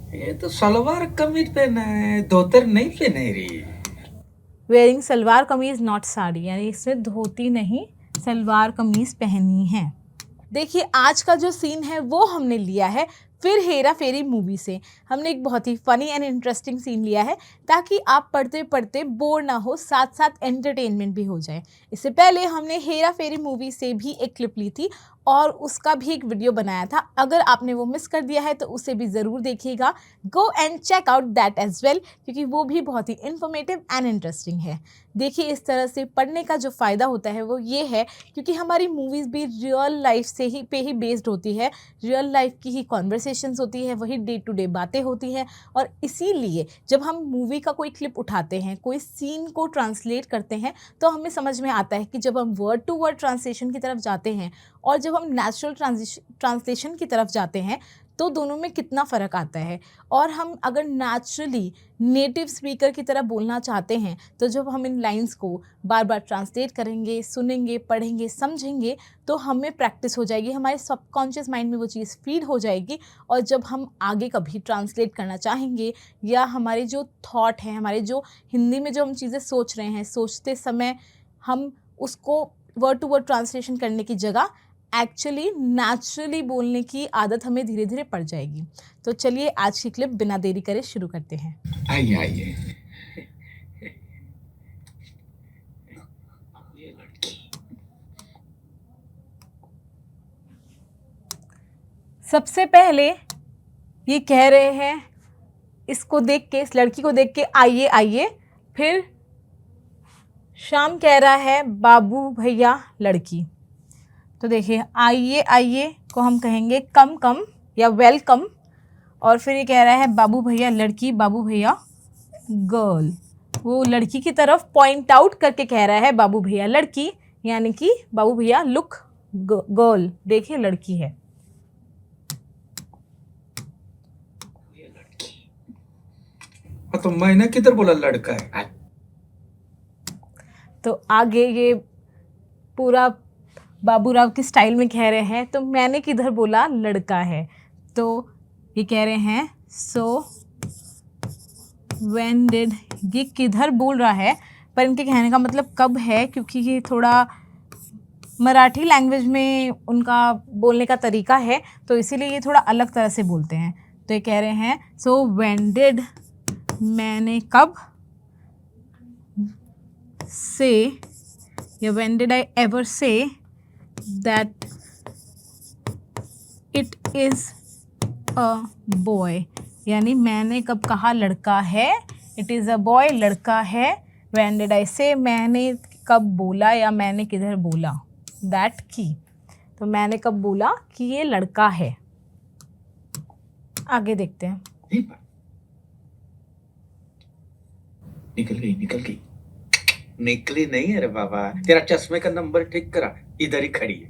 ये तो सलवार कमीज पहना है, धोतर नहीं पहने रे। वेयरिंग सलवार कमीज नॉट साड़ी, यानी इसने धोती नहीं सलवार कमीज पहनी है। देखिए आज का जो सीन है वो हमने लिया है फिर हेरा फेरी मूवी से। हमने एक बहुत ही फनी एंड इंटरेस्टिंग सीन लिया है ताकि आप पढ़ते पढ़ते बोर ना हो, साथ साथ एंटरटेनमेंट भी हो जाए। इससे पहले हमने हेरा फेरी मूवी से भी एक क्लिप ली थी और उसका भी एक वीडियो बनाया था। अगर आपने वो मिस कर दिया है तो उसे भी ज़रूर देखिएगा। Go and check out that as well, क्योंकि वो भी बहुत ही इन्फॉर्मेटिव एंड इंटरेस्टिंग है। देखिए इस तरह से पढ़ने का जो फ़ायदा होता है वो ये है क्योंकि हमारी मूवीज़ भी रियल लाइफ से ही पे ही बेस्ड होती है, रियल लाइफ की ही कॉन्वर्सेशंस होती है, वही डे टू डे बातें होती हैं। और इसीलिए जब हम मूवी का कोई क्लिप उठाते हैं, कोई सीन को ट्रांसलेट करते हैं, तो हमें समझ में आता है कि जब हम वर्ड टू वर्ड ट्रांसलेशन की तरफ जाते हैं और जब हम नेचुरल ट्रांसलेशन की तरफ जाते हैं तो दोनों में कितना फ़र्क आता है। और हम अगर नेचुरली नेटिव स्पीकर की तरह बोलना चाहते हैं तो जब हम इन लाइंस को बार बार ट्रांसलेट करेंगे, सुनेंगे, पढ़ेंगे, समझेंगे तो हमें प्रैक्टिस हो जाएगी, हमारे सबकॉन्शियस माइंड में वो चीज़ फीड हो जाएगी। और जब हम आगे कभी ट्रांसलेट करना चाहेंगे या हमारे जो थॉट हैं, हमारे जो हिंदी में जो हम चीज़ें सोच रहे हैं, सोचते समय हम उसको वर्ड टू वर्ड ट्रांसलेशन करने की जगह एक्चुअली नेचुरली बोलने की आदत हमें धीरे धीरे पड़ जाएगी। तो चलिए आज की क्लिप बिना देरी करे शुरू करते हैं। आइए आइए। सबसे पहले ये कह रहे हैं इसको देख के, इस लड़की को देख के, आइए आइए। फिर श्याम कह रहा है बाबू भैया लड़की। तो देखिए आइए आइए को हम कहेंगे कम कम या वेलकम। और फिर ये कह रहा है बाबू भैया लड़की, बाबू भैया गर्ल। वो लड़की की तरफ पॉइंट आउट करके कह रहा है बाबू भैया लड़की, यानी कि बाबू भैया लुक गर्ल, देखिए लड़की है। तो मैंने किधर बोला लड़का है? तो आगे ये पूरा बाबूराव की स्टाइल में कह रहे हैं, तो मैंने किधर बोला लड़का है। तो ये कह रहे हैं सो व्हेन डिड, ये किधर बोल रहा है पर इनके कहने का मतलब कब है, क्योंकि ये थोड़ा मराठी लैंग्वेज में उनका बोलने का तरीका है तो इसीलिए ये थोड़ा अलग तरह से बोलते हैं। तो ये कह रहे हैं सो व्हेन डिड, मैंने कब, से या when did I ever say that it is a boy, यानी मैंने कब कहा लड़का है, इट इज़ अ बॉय, लड़का है। व्हेन डिड आई से, मैंने कब बोला या मैंने किधर बोला, दैट की, तो मैंने कब बोला कि ये लड़का है। आगे देखते हैं। निकल गई निकल गई। निकली नहीं अरे बाबा, तेरा चश्मे का नंबर ठीक करा, इधर ही खड़ी है।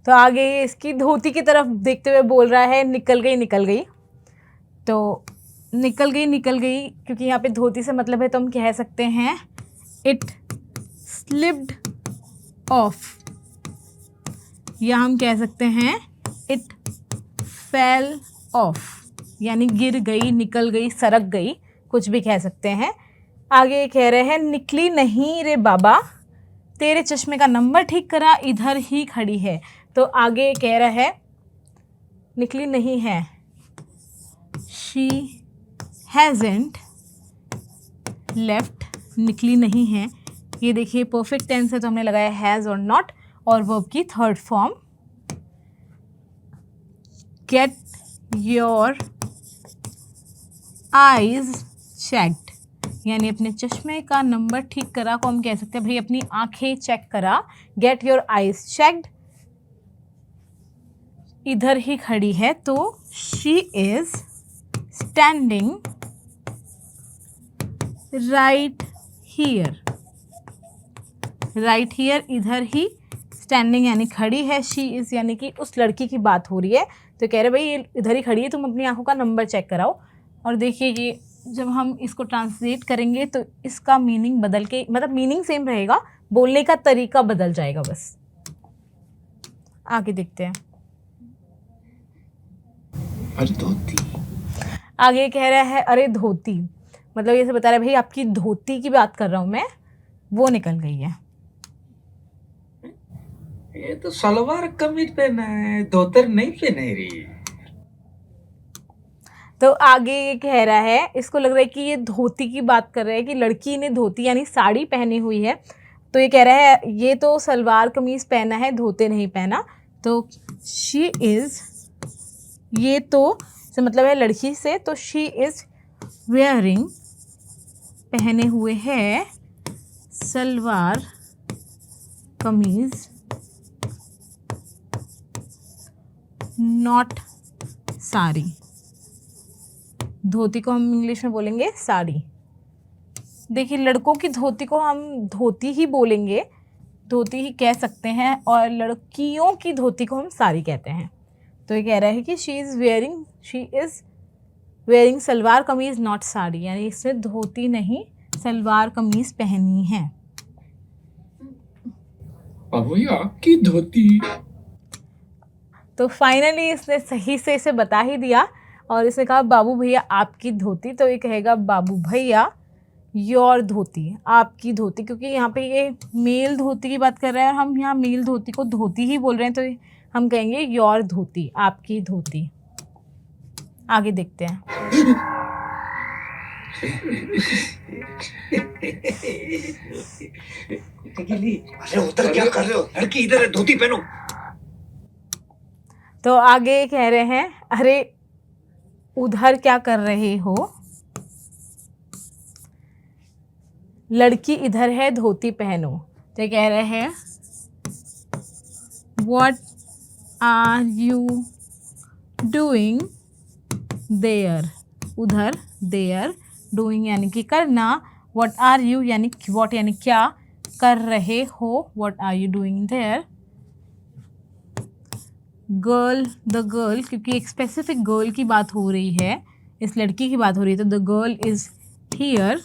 तो आगे इसकी धोती की तरफ देखते हुए बोल रहा है निकल गई निकल गई। तो निकल गई क्योंकि यहाँ पे धोती से मतलब है तो हम कह सकते हैं इट स्लिप्ड ऑफ, या हम कह सकते हैं इट फेल ऑफ, यानी गिर गई, निकल गई, सरक गई, कुछ भी कह सकते हैं। आगे कह रहे हैं निकली नहीं रे बाबा, तेरे चश्मे का नंबर ठीक करा, इधर ही खड़ी है। तो आगे कह रहा है निकली नहीं है, शी हैज़ेंट लेफ्ट, निकली नहीं है। ये देखिए परफेक्ट टेंस है तो हमने लगाया हैज़ और नॉट, और वर्ब की third form. Get your eyes checked, यानी अपने चश्मे का नंबर ठीक करा को हम कह सकते हैं भाई अपनी आंखें चेक करा। गेट योर आईज चेक्ड, इधर ही खड़ी है तो she is standing right here, right here, इधर ही, स्टैंडिंग यानी खड़ी है, शी इज़ यानी कि उस लड़की की बात हो रही है। तो कह रहे भाई ये इधर ही खड़ी है, तुम अपनी आंखों का नंबर चेक कराओ। और देखिए ये जब हम इसको ट्रांसलेट करेंगे तो इसका मीनिंग बदल के, मतलब मीनिंग सेम रहेगा, बोलने का तरीका बदल जाएगा बस। आगे देखते हैं। अरे धोती। आगे कह रहा है अरे धोती, मतलब ये से बता रहा है भाई आपकी धोती की बात कर रहा हूँ मैं, वो निकल गई है। ये तो सलवार कमीज पहना है, धोतर नहीं पहने रे। तो आगे ये कह रहा है, इसको लग रहा है कि ये धोती की बात कर रहा है कि लड़की ने धोती यानी साड़ी पहनी हुई है। तो ये कह रहा है ये तो सलवार कमीज पहना है, धोते नहीं पहना। तो शी इज़, ये तो से मतलब है लड़की से, तो शी इज़ वेयरिंग, पहने हुए है सलवार कमीज, नॉट साड़ी। धोती को हम इंग्लिश में बोलेंगे साड़ी। देखिए लड़कों की धोती को हम धोती ही बोलेंगे, धोती ही कह सकते हैं, और लड़कियों की धोती को हम साड़ी कहते हैं। तो ये कह रहा है कि she is wearing salwar kameez not sari, यानी इसने धोती नहीं सलवार कमीज पहनी है। बाबू ये आपकी धोती। तो फाइनली इसने सही से इसे बता ही दिया, और इसने कहा बाबू भैया आपकी धोती। तो ये कहेगा बाबू भैया योर धोती, आपकी धोती, क्योंकि यहाँ पे ये मेल धोती की बात कर रहा है और हम यहाँ मेल धोती को धोती ही बोल रहे हैं, तो हम कहेंगे योर धोती, आपकी धोती। आगे देखते हैं। अरे उधर क्या कर रहे हो? लड़की इधर है, धोती पहनो। तो आगे कह रहे हैं अरे उधर क्या कर रहे हो, लड़की इधर है, धोती पहनो। तो कह रहे हैं what are you doing there, उधर, देयर, डूइंग यानी कि करना, व्हाट आर यू यानी व्हाट यानी क्या कर रहे हो, what are you doing there. Girl, the girl, क्योंकि एक स्पेसिफिक गर्ल की बात हो रही है, इस लड़की की बात हो रही है, तो द गर्ल इज हियर,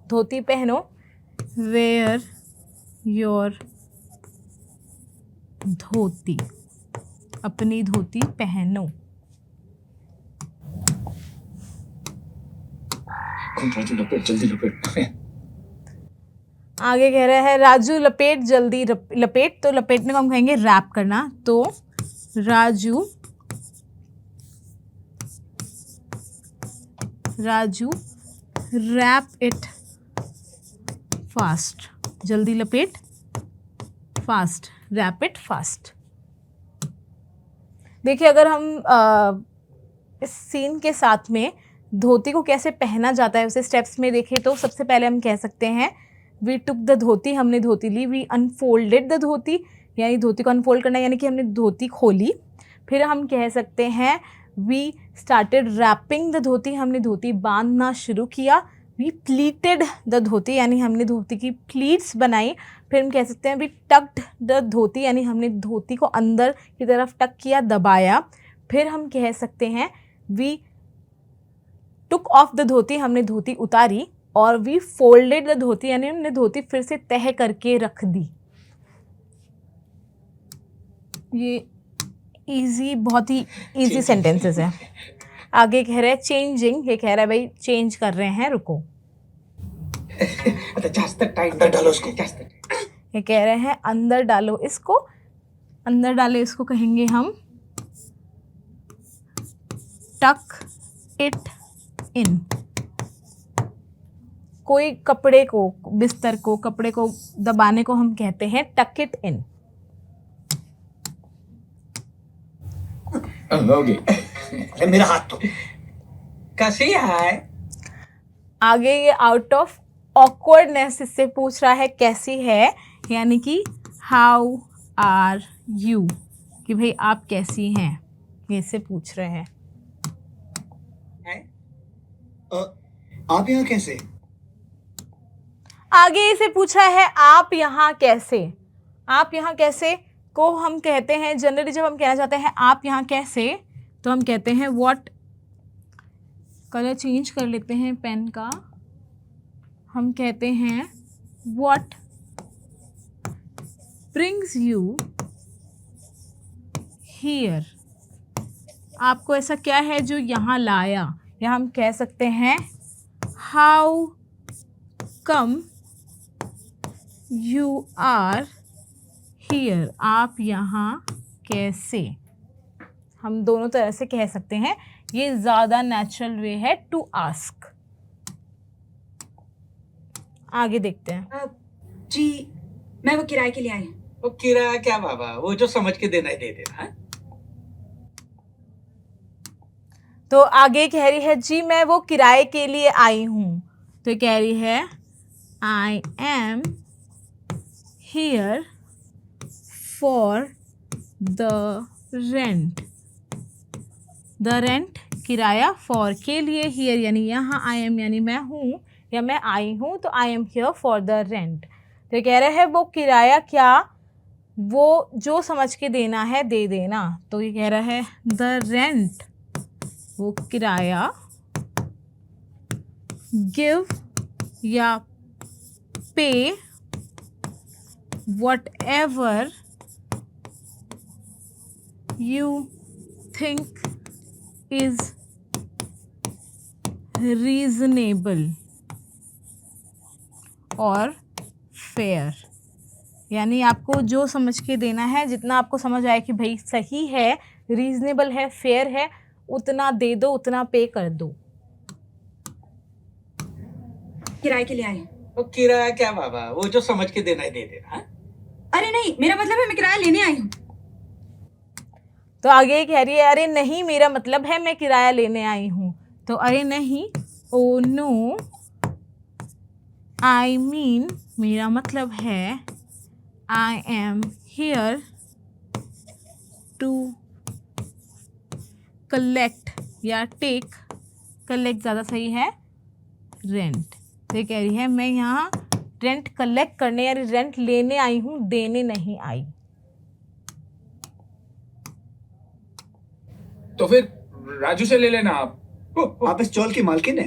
धोती पहनो, वेयर योर धोती, अपनी धोती पहनो। राजू लपेट, जल्दी लपेट। आगे कह रहा है राजू लपेट, जल्दी लपेट। तो लपेटने को हम कहेंगे रैप करना। तो राजू रैप इट फास्ट, जल्दी लपेट, फास्ट, रैप इट फास्ट। देखिए अगर हम इस सीन के साथ में धोती को कैसे पहना जाता है उसे स्टेप्स में देखें, तो सबसे पहले हम कह सकते हैं वी टुक द धोती, हमने धोती ली। वी अनफोल्डेड द धोती, यानी धोती को अनफोल्ड करना, यानी कि हमने धोती खोली। फिर हम कह सकते हैं वी स्टार्टेड रैपिंग द धोती, हमने धोती बांधना शुरू किया। वी प्लीटेड द धोती, यानी हमने धोती की प्लीट्स बनाई। फिर हम कह सकते हैं वी टक्ड द धोती, यानी हमने धोती को अंदर की तरफ टक किया, दबाया। फिर हम कह सकते हैं वी टुक ऑफ द धोती, हमने धोती उतारी। और वी फोल्डेड द धोती, यानी हमने धोती फिर से तह करके रख दी। ये इजी, बहुत ही इजी सेंटेंसेस है। आगे कह रहा है चेंजिंग, ये कह रहा है भाई चेंज कर रहे हैं, रुको। जास्त टाइट डालो उसको, जास्त। ये कह रहे हैं अंदर डालो इसको, अंदर डाले इसको कहेंगे हम टक इट इन। कोई कपड़े को, बिस्तर को, कपड़े को दबाने को हम कहते हैं टक इट इन। अरे मेरा हाथ तो कैसे है। आगे ये आउट ऑफ ऑकवर्डनेस इससे पूछ रहा है कैसी है, यानी कि हाउ आर यू, कि भाई आप कैसी हैं, ये इससे पूछ रहे हैं। आप यहाँ कैसे? आगे इसे पूछा है आप यहाँ कैसे। आप यहाँ कैसे को हम कहते हैं जनरली, जब हम कहना चाहते हैं आप यहाँ कैसे, तो हम कहते हैं व्हाट, कलर चेंज कर लेते हैं पेन का, हम कहते हैं व्हाट ब्रिंग्स यू हियर, आपको ऐसा क्या है जो यहाँ लाया, या हम कह सकते हैं how come you are here, आप यहाँ कैसे। हम दोनों तरह से कह सकते हैं, ये ज़्यादा नेचुरल वे है टू आस्क। आगे देखते हैं। जी मैं वो किराए के लिए आई हूँ। वो किराया क्या बाबा, वो जो समझ के देना ही दे देना। हाँ? तो आगे कह रही है जी मैं वो किराए के लिए आई हूँ, तो कह रही है I am here for the rent. The rent किराया, फॉर के लिए, हियर यानी यहाँ, आई एम यानी मैं हूँ या मैं आई हूँ, तो आई am here for the rent. तो कह रहे हैं वो किराया क्या, वो जो समझ के देना है दे देना। तो ये कह रहा है द रेंट, वो किराया, गिव या पे whatever you think is reasonable और fair, यानी आपको जो समझ के देना है, जितना आपको समझ आए कि भाई सही है, रीजनेबल है, फेयर है, उतना दे दो, उतना पे कर दो। किराए के लिए आई हूँ। वो किराया क्या बाबा, वो जो समझ के देना ही दे देना। हाँ? अरे नहीं, मेरा मतलब है मैं किराया लेने आई हूँ। तो आगे कह रही है अरे नहीं मेरा मतलब है मैं किराया लेने आई हूँ। तो अरे नहीं, ओ नो, आई मीन मेरा मतलब है, I am here to collect या टेक, कलेक्ट ज़्यादा सही है, रेंट। तो ये कह रही है मैं यहाँ रेंट कलेक्ट करने या रेंट लेने आई हूँ, देने नहीं आई। तो फिर राजू से ले लेना आप इस चौल की मालकिन है।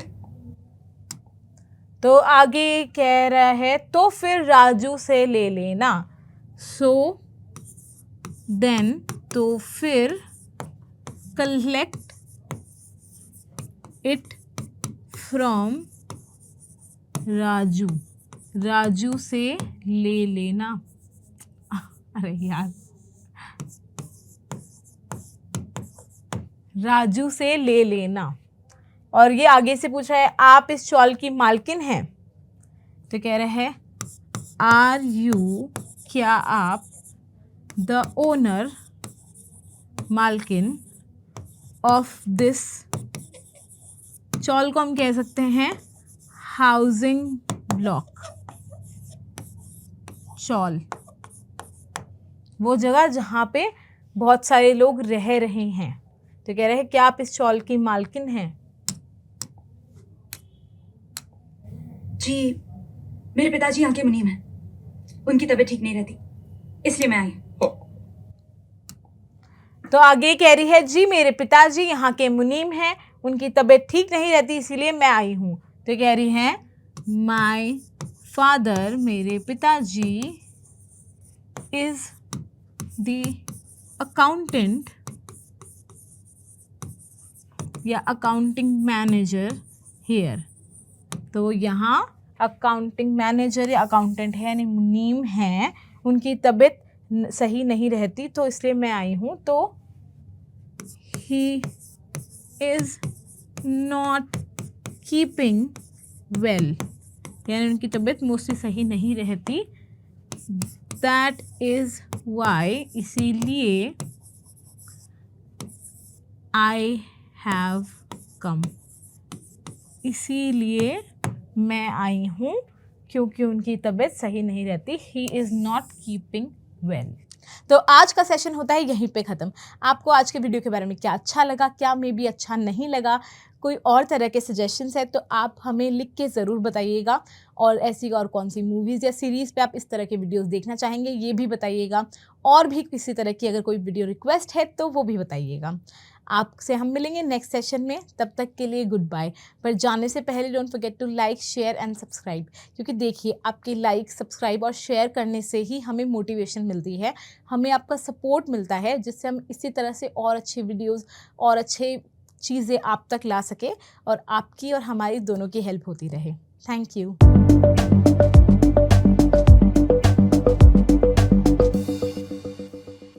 तो आगे कह रहा है तो फिर राजू से ले लेना। सो देन, तो फिर collect it from Raju, Raju से ले लेना। अरे यार, राजू से ले लेना। और ये आगे से पूछ रहा है आप इस शॉल की मालकिन हैं। तो कह रहे हैं आर यू, क्या आप, द ओनर, मालकिन, ऑफ दिस, शॉल को हम कह सकते हैं हाउसिंग ब्लॉक, शॉल वो जगह जहाँ पे बहुत सारे लोग रह रहे हैं। तो कह रहे हैं क्या आप इस शॉल की मालकिन हैं। जी मेरे पिताजी यहाँ के मुनीम हैं, उनकी तबीयत ठीक नहीं रहती, इसलिए मैं आई हूँ। तो आगे कह रही है जी मेरे पिताजी यहाँ के मुनीम हैं, उनकी तबीयत ठीक नहीं रहती इसीलिए मैं आई हूँ। तो कह रही हैं माई फादर, मेरे पिताजी, इज द अकाउंटेंट या अकाउंटिंग मैनेजर हियर। तो यहाँ अकाउंटिंग मैनेजर या अकाउंटेंट है यानी मुनीम हैं, उनकी तबीयत सही नहीं रहती तो इसलिए मैं आई हूँ। तो he is not keeping well, यानी उनकी तबीयत मोस्टली सही नहीं रहती। दैट इज़ वाई, इसीलिए, आई हैव कम, इसीलिए मैं आई हूँ क्योंकि उनकी तबीयत सही नहीं रहती। He is not keeping well. तो आज का सेशन होता है यहीं पे ख़त्म। आपको आज के वीडियो के बारे में क्या अच्छा लगा, क्या मे बी अच्छा नहीं लगा, कोई और तरह के सजेशंस है तो आप हमें लिख के ज़रूर बताइएगा। और ऐसी और कौन सी मूवीज़ या सीरीज़ पे आप इस तरह के वीडियोस देखना चाहेंगे ये भी बताइएगा। और भी किसी तरह की अगर कोई वीडियो रिक्वेस्ट है तो वो भी बताइएगा। आपसे हम मिलेंगे नेक्स्ट सेशन में, तब तक के लिए गुड बाय। पर जाने से पहले don't forget to like, share and subscribe, क्योंकि देखिए आपके लाइक, सब्सक्राइब और शेयर करने से ही हमें मोटिवेशन मिलती है, हमें आपका सपोर्ट मिलता है, जिससे हम इसी तरह से और अच्छे वीडियोज़ और अच्छे चीज़ें आप तक ला सके और आपकी और हमारी दोनों की हेल्प होती रहे। Thank you.